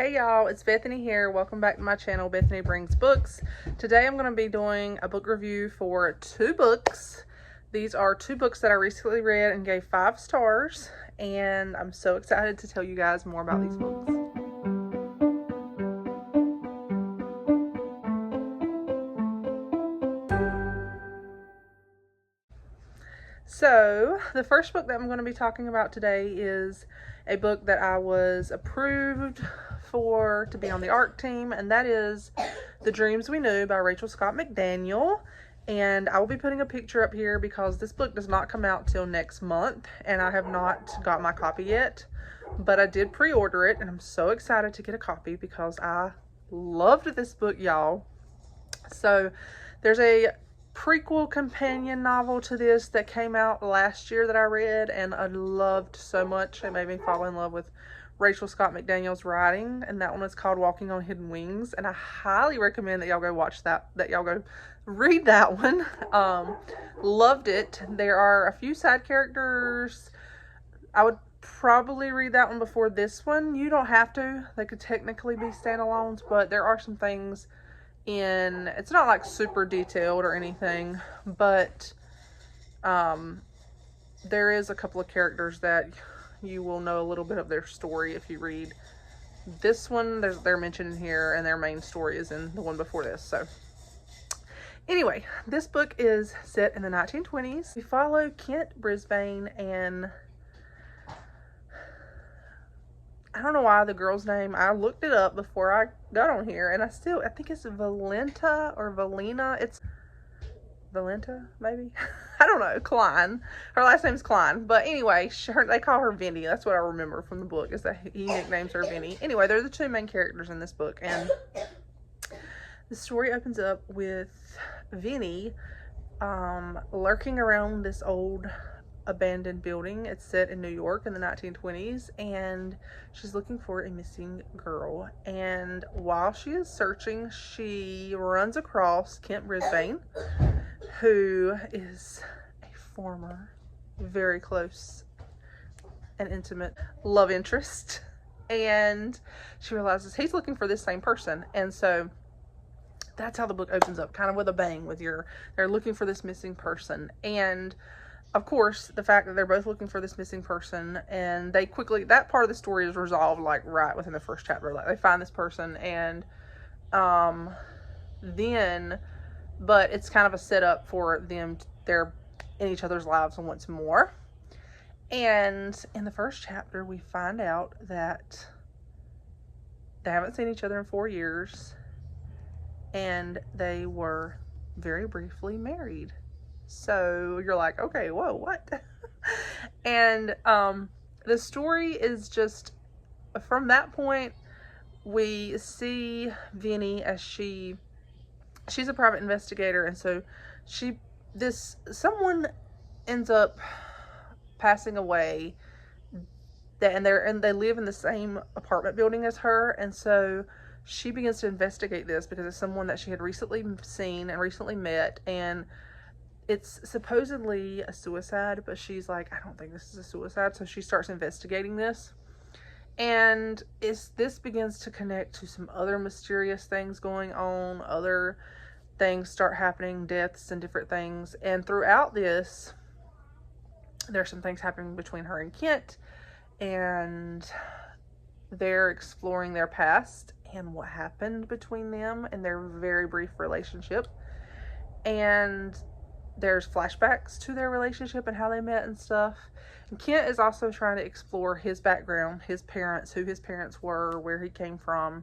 Hey y'all, it's Bethany here. Welcome back to my channel, Bethany Brings Books. Today I'm going to be doing a book review for two books. These are two books that I recently read and gave 5 stars, and I'm so excited to tell you guys more about these books. So, the first book that I'm going to be talking about today is a book that I was approved for to be on the art team, and that is The Dreams We Knew by Rachel Scott McDaniel. And I will be putting a picture up here because this book does not come out till next month, and I have not got my copy yet, but I did pre-order it, and I'm so excited to get a copy because I loved this book, y'all. So, there's a prequel companion novel to this that came out last year that I read and I loved so much. It made me fall in love with Rachel Scott McDaniel's writing, and that one is called Walking on Hidden Wings, and I highly recommend that y'all go watch that y'all go read that one. Loved it. There are a few side characters. I would probably read that one before this one. You don't have to. They could technically be standalones, but there are some things it's not like super detailed or anything, but there is a couple of characters that you will know a little bit of their story if you read this one. They're mentioned here, and their main story is in the one before this. So anyway, this book is set in the 1920s. We follow Kent Brisbane, and I don't know why the girl's name, I looked it up before I got on here, and I think it's Valenta or Valina. It's Valenta, maybe? I don't know. Klein. Her last name's Klein. But anyway, they call her Vinny. That's what I remember from the book, is that he nicknames her Vinny. Anyway, they're the two main characters in this book, and the story opens up with Vinny lurking around this old abandoned building. It's set in New York in the 1920s, and she's looking for a missing girl, and while she is searching, she runs across Kent Brisbane, who is a former very close and intimate love interest, and she realizes he's looking for this same person. And so that's how the book opens up, kind of with a bang, with they're looking for this missing person. And of course, the fact that they're both looking for this missing person, and that part of the story is resolved like right within the first chapter. Like, they find this person, and but it's kind of a setup for them. They're in each other's lives once more. And in the first chapter, we find out that they haven't seen each other in 4 years, and they were very briefly married. So you're like, okay, whoa, what? And the story is just, from that point, we see Vinny as she's a private investigator, and so someone ends up passing away, and they live in the same apartment building as her, and so she begins to investigate this because it's someone that she had recently seen and recently met, and it's supposedly a suicide, but she's like, I don't think this is a suicide. So she starts investigating this, and this begins to connect to some other mysterious things going on. Other things start happening, deaths and different things. And throughout this, there's some things happening between her and Kent, and they're exploring their past and what happened between them and their very brief relationship. And there's flashbacks to their relationship and how they met and stuff. And Kent is also trying to explore his background, his parents, who his parents were, where he came from.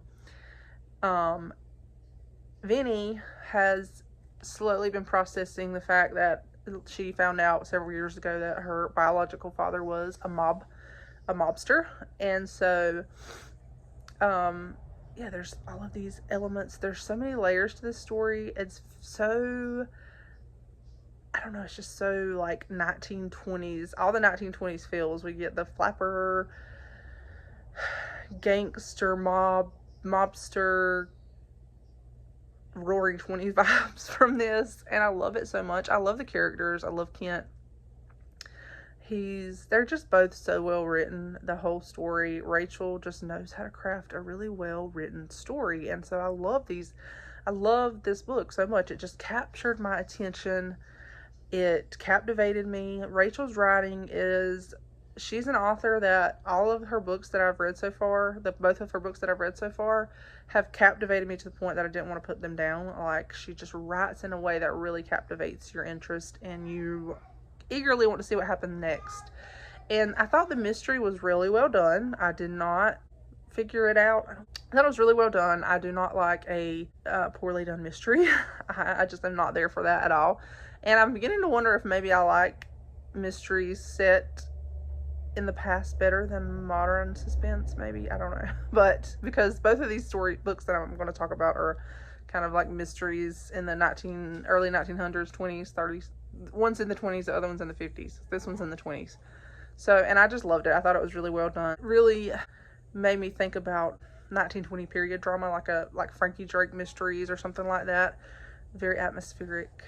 Vinny has slowly been processing the fact that she found out several years ago that her biological father was a mobster. And so, yeah, there's all of these elements. There's so many layers to this story. It's so, I don't know, it's just so like 1920s, all the 1920s feels. We get the flapper, gangster, mobster, roaring 20s vibes from this, and I love it so much. I love the characters. I love Kent. They're just both so well written, the whole story. Rachel just knows how to craft a really well written story, and so I love this book so much. It just captured my attention. It captivated me. Rachel's writing she's an author that all of her books that I've read so far, both of her books that I've read so far, have captivated me to the point that I didn't want to put them down. Like, she just writes in a way that really captivates your interest, and you eagerly want to see what happened next. And I thought the mystery was really well done. I did not figure it out. I thought it was really well done. I do not like a poorly done mystery. I just am not there for that at all. And I'm beginning to wonder if maybe I like mysteries set in the past better than modern suspense, maybe. I don't know. But because both of these story books that I'm going to talk about are kind of like mysteries in the early 1900s, 20s, 30s. One's in the 20s, the other one's in the 50s. This one's in the 20s. So, and I just loved it. I thought it was really well done. Really made me think about 1920 period drama, like Frankie Drake mysteries or something like that. Very atmospheric.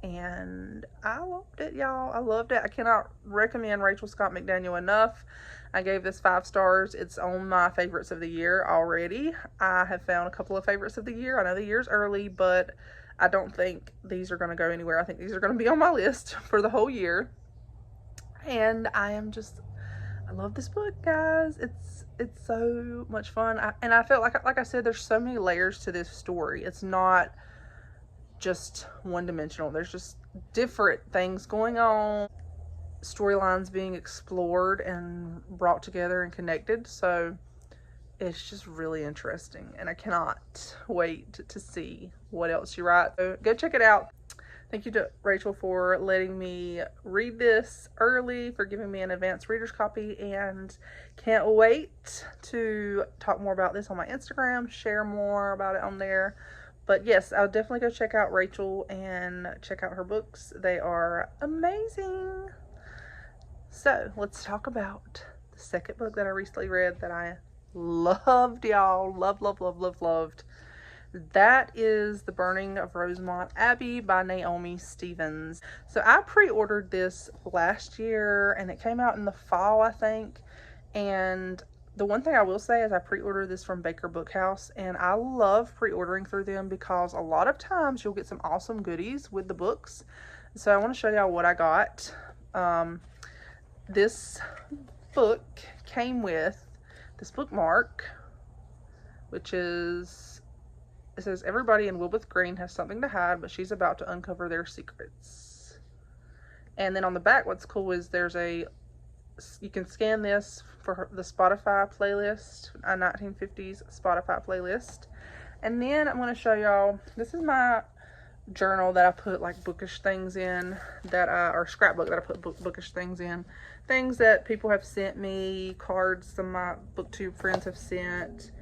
And I loved it, y'all. I loved it. I cannot recommend Rachel Scott McDaniel enough. I gave this 5 stars. It's on my favorites of the year already. I have found a couple of favorites of the year. I know the year's early, but I don't think these are going to go anywhere. I think these are going to be on my list for the whole year. And I love this book, guys. It's so much fun. And I felt like I said, there's so many layers to this story. It's not just one-dimensional. There's just different things going on, storylines being explored and brought together and connected. So it's just really interesting, and I cannot wait to see what else you write. So go check it out. Thank you to Rachel for letting me read this early, for giving me an advanced reader's copy, and can't wait to talk more about this on my Instagram, share more about it on there. But yes, I'll definitely go check out Rachel and check out her books. They are amazing. So let's talk about the second book that I recently read that I loved, y'all. Loved. That is The Burning of Rosemont Abbey by Naomi Stevens. So I pre-ordered this last year, and it came out in the fall, I think. And the one thing I will say is I pre-ordered this from Baker Bookhouse, and I love pre-ordering through them because a lot of times you'll get some awesome goodies with the books. So I want to show y'all what I got. This book came with this bookmark, which is, it says, everybody in Wilbeth Green has something to hide, but she's about to uncover their secrets. And then on the back, what's cool is you can scan this for the Spotify playlist, a 1950s Spotify playlist. And then I'm going to show y'all, this is my journal that I put like bookish things in, or scrapbook that I put bookish things in. Things that people have sent me, cards some of my booktube friends have sent.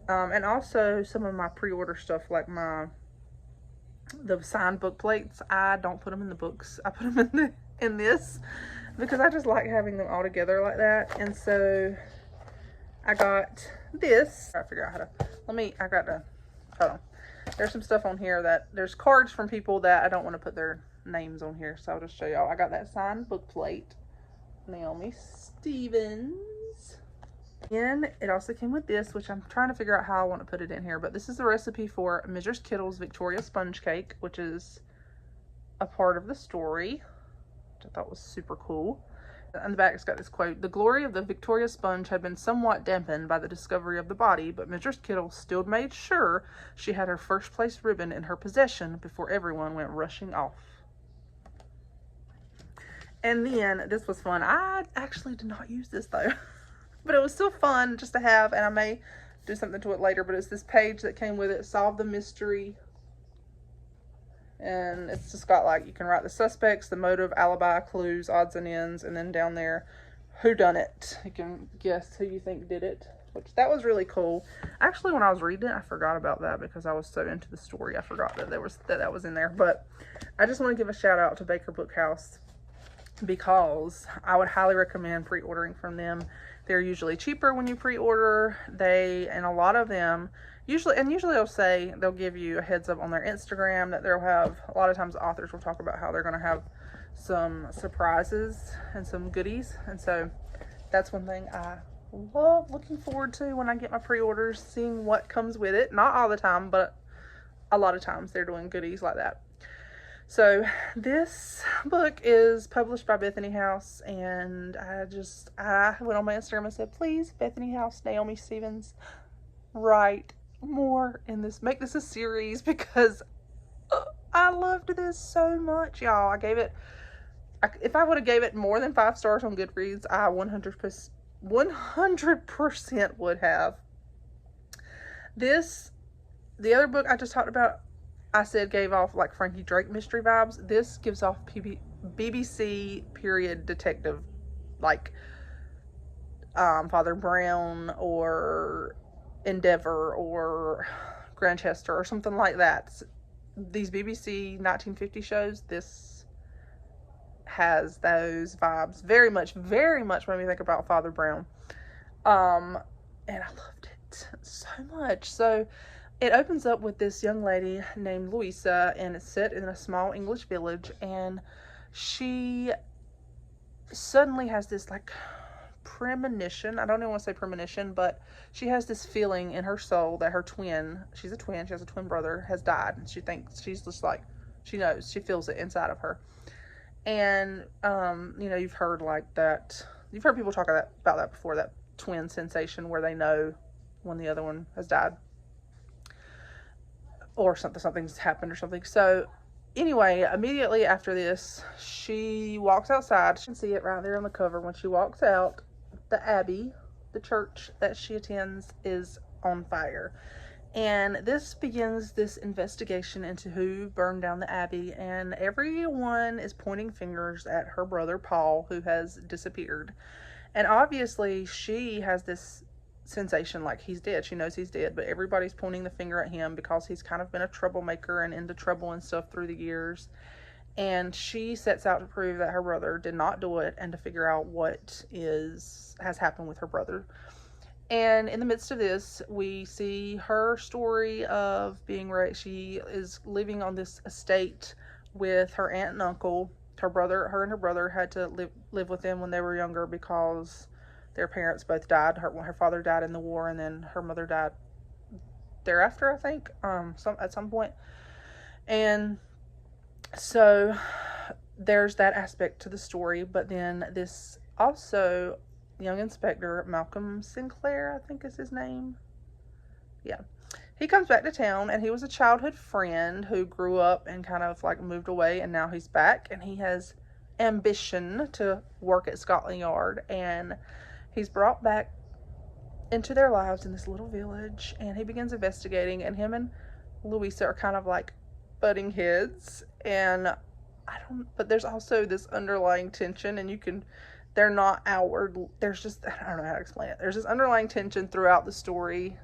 And also some of my pre-order stuff, like the signed book plates. I don't put them in the books. I put them in this because I just like having them all together like that. And so I got this. I figure out how to, hold on. There's some stuff on here there's cards from people that I don't want to put their names on here. So I'll just show y'all. I got that signed book plate. Naomi Stevens. And it also came with this, which I'm trying to figure out how I want to put it in here. But this is the recipe for Mrs. Kittle's Victoria Sponge Cake, which is a part of the story, which I thought was super cool. On the back, it's got this quote: "The glory of the Victoria sponge had been somewhat dampened by the discovery of the body, but Mrs. Kittle still made sure she had her first place ribbon in her possession before everyone went rushing off." And then, this was fun. I actually did not use this though. But it was still fun just to have, and I may do something to it later, but it's this page that came with it, Solve the Mystery. And it's just got, like, you can write the suspects, the motive, alibi, clues, odds and ends, and then down there, who done it. You can guess who you think did it, which that was really cool. Actually, when I was reading it, I forgot about that because I was so into the story. I forgot that that was in there. But I just want to give a shout out to Baker Bookhouse because I would highly recommend pre-ordering from them. They're usually cheaper when you pre-order. And a lot of them usually they'll give you a heads up on their Instagram that they'll have, a lot of times authors will talk about how they're going to have some surprises and some goodies. And so that's one thing I love looking forward to when I get my pre-orders, seeing what comes with it. Not all the time, but a lot of times they're doing goodies like that. So this book is published by Bethany House, and I went on my Instagram and said, please, Bethany House, Naomi Stevens, write more in this, make this a series, because I loved this so much, y'all. If I would have gave it more than 5 stars on Goodreads, I 100% would have. The other book I just talked about, I said gave off like Frankie Drake mystery vibes. This gives off BBC period detective, like Father Brown or Endeavour or Grantchester or something like that. These BBC 1950 shows, this has those vibes. Very much made me think about Father Brown. And I loved it so much. So it opens up with this young lady named Louisa, and it's set in a small English village, and she suddenly has this like premonition. I don't even want to say premonition, but she has this feeling in her soul that her twin, she's a twin, she has a twin brother, has died, and she thinks, she's just like, she knows, she feels it inside of her. And you know, you've heard like that, you've heard people talk about that before, that twin sensation where they know when the other one has died or something's happened or something. So anyway, immediately after this, she walks outside. You can see it right there on the cover. When she walks out, the Abbey, the church that she attends, is on fire. And this begins this investigation into who burned down the Abbey, and everyone is pointing fingers at her brother Paul, who has disappeared. And obviously she has this sensation like he's dead. She knows he's dead, but everybody's pointing the finger at him because he's kind of been a troublemaker and into trouble and stuff through the years. And she sets out to prove that her brother did not do it and to figure out what has happened with her brother. And in the midst of this, we see her story of being raised. She is living on this estate with her aunt and uncle. Her and her brother had to live with them when they were younger because their parents both died. Her father died in the war, and then her mother died thereafter, I think, at some point. And so there's that aspect to the story. But then this also, young Inspector Malcolm Sinclair, I think is his name. Yeah. He comes back to town, and he was a childhood friend who grew up and kind of like moved away, and now he's back, and he has ambition to work at Scotland Yard, and he's brought back into their lives in this little village, and he begins investigating, and him and Louisa are kind of like butting heads, but there's also this underlying tension, and they're not outward, there's just, I don't know how to explain it. There's this underlying tension throughout the story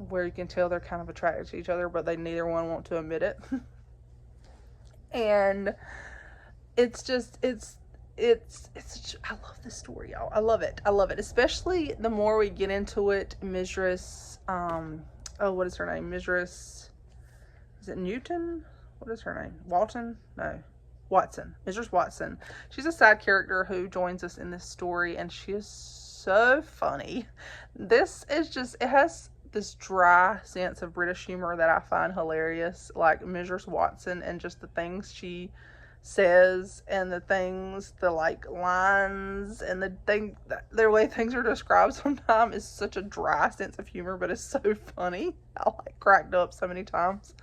where you can tell they're kind of attracted to each other, but neither one want to admit it. And it's I love this story, y'all. I love it, especially the more we get into it. Mrs. What is her name? Is it Newton? What is her name? Walton? No, Watson. Mrs. Watson. She's a side character who joins us in this story, and she is so funny. It has this dry sense of British humor that I find hilarious, like Mrs. Watson, and just the things she says, and the like lines, and the way things are described sometimes is such a dry sense of humor, but it's so funny. I like cracked up so many times.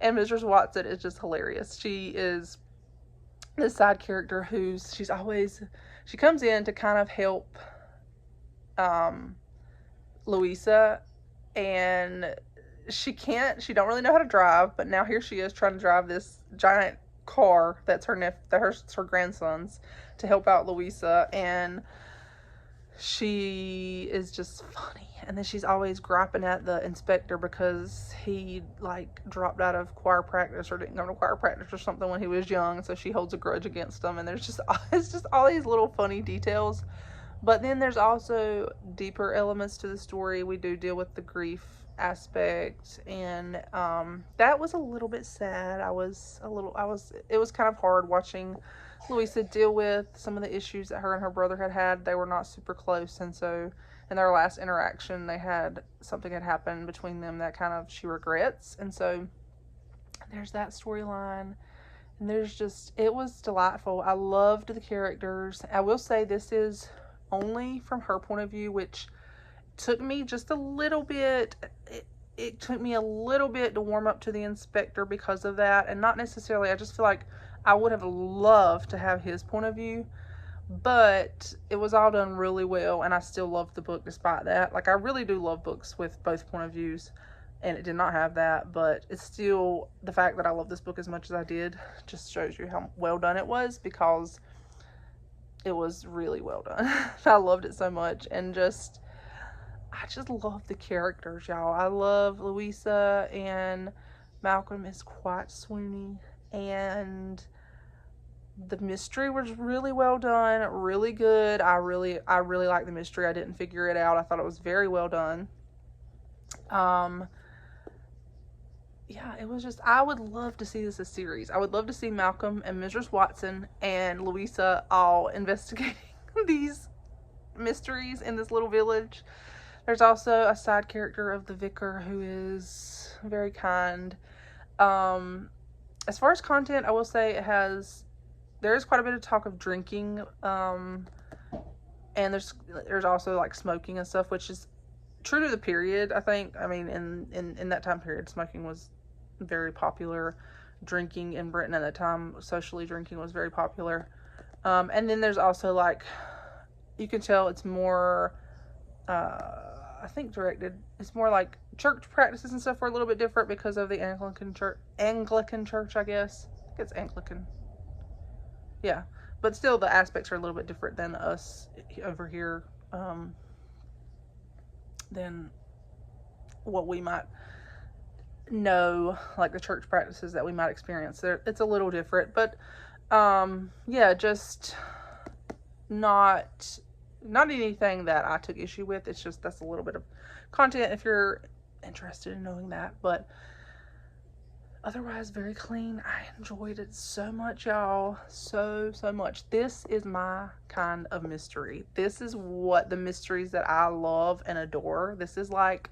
And Mrs. Watson is just hilarious. She is this side character she comes in to kind of help Louisa, and she don't really know how to drive, but now here she is trying to drive this giant car that's her grandson's, to help out Louisa, and she is just funny. And then she's always griping at the inspector because he like dropped out of choir practice or didn't go to choir practice or something when he was young, so she holds a grudge against him. And it's just all these little funny details, But then there's also deeper elements to the story. We do deal with the grief aspect, and that was a little bit sad. It was kind of hard watching Louisa deal with some of the issues that her and her brother had. They were not super close, and so in their last interaction, something had happened between them that kind of she regrets, and so there's that storyline. And it was delightful. I loved the characters. I will say this is only from her point of view, which took me just a little bit. It took me a little bit to warm up to the inspector because of that, and not necessarily. I just feel like I would have loved to have his point of view, but it was all done really well, and I still loved the book despite that. Like, I really do love books with both point of views, and it did not have that, but it's still, the fact that I love this book as much as I did just shows you how well done it was, because it was really well done. I loved it so much, and I just love the characters, y'all. I love Louisa, and Malcolm is quite swoony, and the mystery was really well done, really good. I really like the mystery. I didn't figure it out. I thought it was very well done. Yeah, it was just, I would love to see this as a series. I would love to see Malcolm and Mrs. Watson and Louisa all investigating these mysteries in this little village. There's also a side character of the vicar who is very kind. As far as content, I will say there is quite a bit of talk of drinking, and there's also like smoking and stuff, which is true to the period, I think. I mean, in that time period, smoking was very popular. Drinking in Britain at the time, socially drinking was very popular. And then there's also, like, you can tell it's more, I think it's more like church practices and stuff were a little bit different because of the Anglican church, I guess. I think it's Anglican. Yeah. But still, the aspects are a little bit different than us over here, than what we might know, like the church practices that we might experience there. It's a little different, but yeah, just not anything that I took issue with. It's just, that's a little bit of content if you're interested in knowing that, but otherwise very clean. I enjoyed it so much, y'all. So much. This is my kind of mystery. This is what the mysteries that I love and adore. This is like,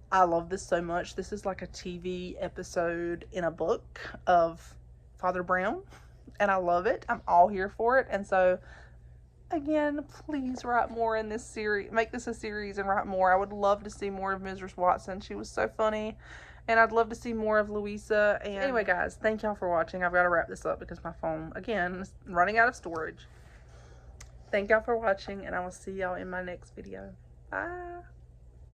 I love this so much. This is like a TV episode in a book of Father Brown, and I love it. I'm all here for it. And so, again, please write more in this series. Make this a series and write more. I would love to see more of Mrs. Watson. She was so funny. And I'd love to see more of Louisa. And anyway, guys, thank y'all for watching. I've got to wrap this up because my phone, again, is running out of storage. Thank y'all for watching, and I will see y'all in my next video. Bye.